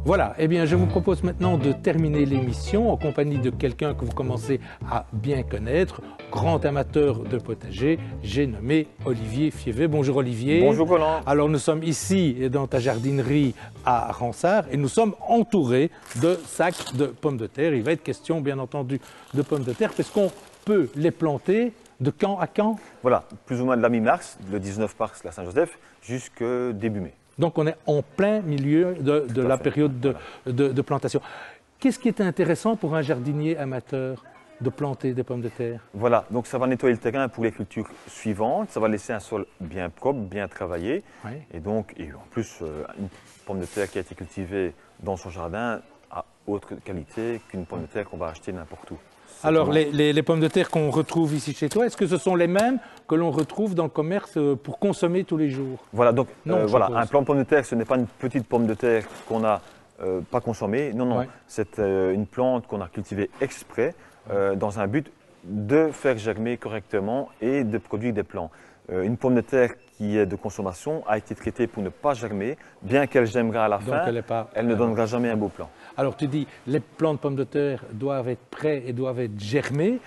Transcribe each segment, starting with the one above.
Voilà, eh bien je vous propose maintenant de terminer l'émission en compagnie de quelqu'un que vous commencez à bien connaître, grand amateur de potager, j'ai nommé Olivier Fievet. Bonjour Olivier. Bonjour Roland. Alors nous sommes ici dans ta jardinerie à Ransard et nous sommes entourés de sacs de pommes de terre. Il va être question bien entendu de pommes de terre parce qu'on peut les planter de quand à quand? Voilà, plus ou moins de la mi-mars, le 19 mars, la Saint-Joseph, jusqu'au début mai. Donc on est en plein milieu de la période de plantation. Qu'est-ce qui est intéressant pour un jardinier amateur de planter des pommes de terre? Voilà, donc ça va nettoyer le terrain pour les cultures suivantes, ça va laisser un sol bien propre, bien travaillé. Oui. Et donc, en plus, une pomme de terre qui a été cultivée dans son jardin a autre qualité qu'une pomme de terre qu'on va acheter n'importe où. Alors les pommes de terre qu'on retrouve ici chez toi, est-ce que ce sont les mêmes que l'on retrouve dans le commerce pour consommer tous les jours? Voilà, donc Non, voilà, un plant de pomme de terre, ce n'est pas une petite pomme de terre qu'on n'a pas consommée. Non, non, Ouais. c'est une plante qu'on a cultivée exprès dans un but de faire germer correctement et de produire des plants. Une pomme de terre qui est de consommation a été traitée pour ne pas germer, bien qu'elle germera à la fin, elle ne donnera jamais un beau plant. Alors tu dis, les plants de pommes de terre doivent être prêts et doivent être germés.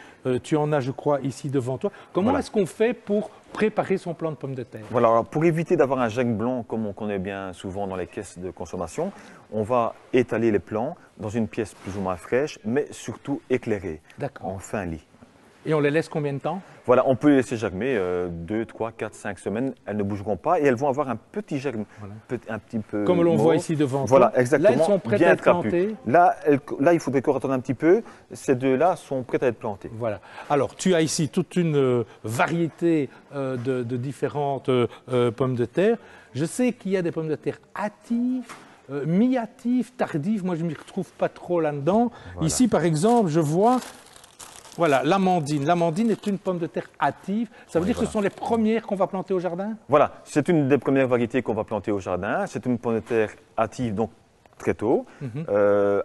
Tu en as, je crois, ici devant toi. Comment Voilà. est-ce qu'on fait pour préparer son plant de pommes de terre? Voilà, alors pour éviter d'avoir un germe blanc comme on connaît bien souvent dans les caisses de consommation, on va étaler les plants dans une pièce plus ou moins fraîche, mais surtout éclairée, D'accord. en fin lit. Et on les laisse combien de temps? Voilà, on peut les laisser germer 2, 3, 4, 5 semaines, elles ne bougeront pas et elles vont avoir un petit germe, Voilà. un petit peu Comme l'on mauve. voit ici devant Voilà, toi. exactement. Là, elles sont prêtes bien à être trapues. plantées. Là, il faudrait qu'on attende un petit peu. Ces deux-là sont prêtes à être plantées. Voilà. Alors, tu as ici toute une variété de différentes pommes de terre. Je sais qu'il y a des pommes de terre hâtives, mi-hâtives, tardives. Moi, je ne m'y retrouve pas trop là-dedans. Voilà. Ici, par exemple, je vois, voilà, l'amandine. L'amandine est une pomme de terre hâtive. Ça veut dire que ce sont les premières qu'on va planter au jardin? Voilà, c'est une des premières variétés qu'on va planter au jardin. C'est une pomme de terre hâtive, donc très tôt,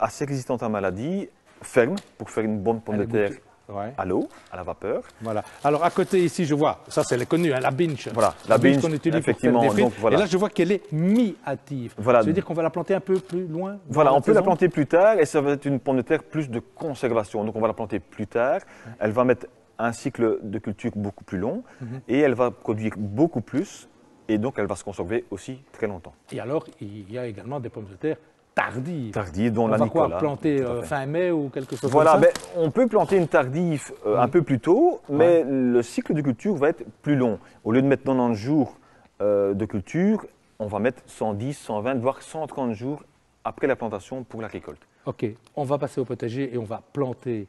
assez résistante à la maladie, ferme pour faire une bonne pomme Elle de est terre goûtue. Ouais. à l'eau, à la vapeur. Voilà. Alors à côté ici, je vois, ça c'est les connus, hein, la binge. Voilà, la binge binge, qu'on utilise effectivement, pour faire des donc fils. voilà. Et là, je vois qu'elle est mi-hâtive. Voilà. Ça veut dire qu'on va la planter un peu plus loin. dans Voilà, la on peut la saison. planter plus tard et ça va être une pomme de terre plus de conservation. Donc on va la planter plus tard. Elle va mettre un cycle de culture beaucoup plus long et elle va produire beaucoup plus et donc elle va se conserver aussi très longtemps. Et alors, il y a également des pommes de terre tardives. Tardive, dont On la va Nicolas. quoi planter tout à fait. fin mai ou quelque chose Voilà, comme ça? on peut planter une tardive un peu plus tôt, mais le cycle de culture va être plus long. Au lieu de mettre 90 jours de culture, on va mettre 110, 120, voire 130 jours après la plantation pour la récolte. Ok, on va passer au potager et on va planter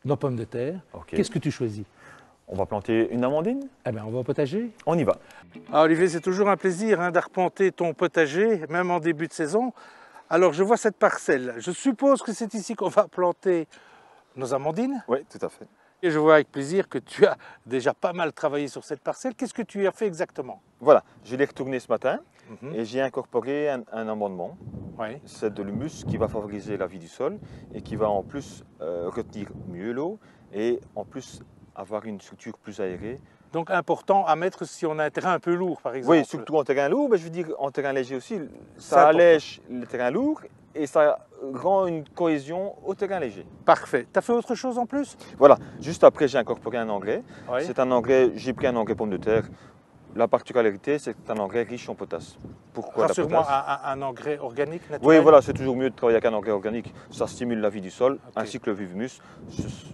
nos pommes de terre. Ok. Qu'est-ce que tu choisis? On va planter une amandine. Eh bien, on va au potager. On y va. Ah, Olivier, c'est toujours un plaisir d'arpenter ton potager, même en début de saison. Alors, je vois cette parcelle. Je suppose que c'est ici qu'on va planter nos amandines. Oui, tout à fait. Et je vois avec plaisir que tu as déjà pas mal travaillé sur cette parcelle. Qu'est-ce que tu as fait exactement? Voilà, je l'ai retourné ce matin et j'ai incorporé un amendement. Oui. C'est de l'humus qui va favoriser la vie du sol et qui va en plus retenir mieux l'eau et en plus avoir une structure plus aérée. Donc, important à mettre si on a un terrain un peu lourd, par exemple. Oui, surtout en terrain lourd, mais je veux dire en terrain léger aussi. C'est Ça important. allège le terrain lourd et ça rend une cohésion au terrain léger. Parfait. Tu as fait autre chose en plus? Voilà, juste après j'ai incorporé un engrais. Oui. C'est un engrais, j'ai pris un engrais pomme de terre. La particularité, c'est que c'est un engrais riche en potasse. Pourquoi la Rassure-moi, potasse? un engrais organique, naturel? Oui, voilà, c'est toujours mieux de travailler avec un engrais organique. Ça stimule la vie du sol, ainsi que le humus.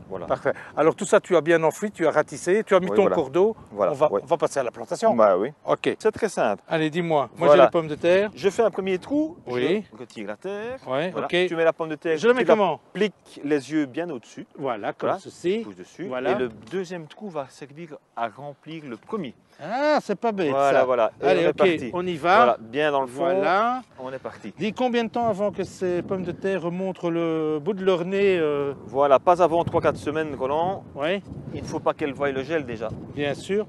Voilà. Parfait. Alors tout ça, tu as bien enfoui, tu as ratissé, tu as mis Oui, ton voilà. cours d'eau. Voilà, On va passer à la plantation. Bah oui. Ok. C'est très simple. Allez, dis-moi. Moi, Voilà. j'ai les pommes de terre. Je fais un premier trou, Oui. je retire la terre. Oui, Voilà. ok. Tu mets la pomme de terre, Je la mets tu comment? appliques les yeux bien au-dessus. Voilà, comme Voilà. ceci. Pousse dessus. Voilà. Et le deuxième trou va servir à remplir le premier. Ah, c'est pas bête Voilà, ça. voilà. Et Allez, on est ok, parti. on y va. Voilà, bien dans le fond. Voilà. On est parti. Dis combien de temps avant que ces pommes de terre montrent le bout de leur nez Voilà, pas avant 3-4 semaines, Roland. Oui, Il ne faut pas qu'elle voie le gel déjà. bien sûr.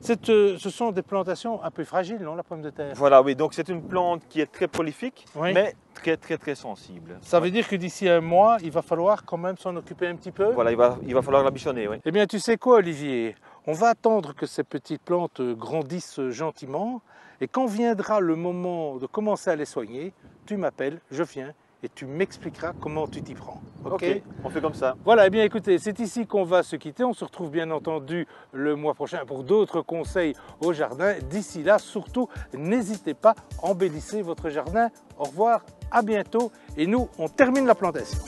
Ce sont des plantations un peu fragiles, non, la pomme de terre? Voilà, oui, donc c'est une plante qui est très prolifique, Oui. mais très sensible. Ça veut dire que d'ici un mois, il va falloir quand même s'en occuper un petit peu? Voilà, il va falloir la bichonner, oui. Eh bien, tu sais quoi, Olivier? On va attendre que ces petites plantes grandissent gentiment et quand viendra le moment de commencer à les soigner, tu m'appelles, je viens et tu m'expliqueras comment tu t'y prends. Ok, on fait comme ça. Voilà, eh bien écoutez, c'est ici qu'on va se quitter. On se retrouve bien entendu le mois prochain pour d'autres conseils au jardin. D'ici là, surtout, n'hésitez pas, embellissez votre jardin. Au revoir, à bientôt et nous, on termine la plantation.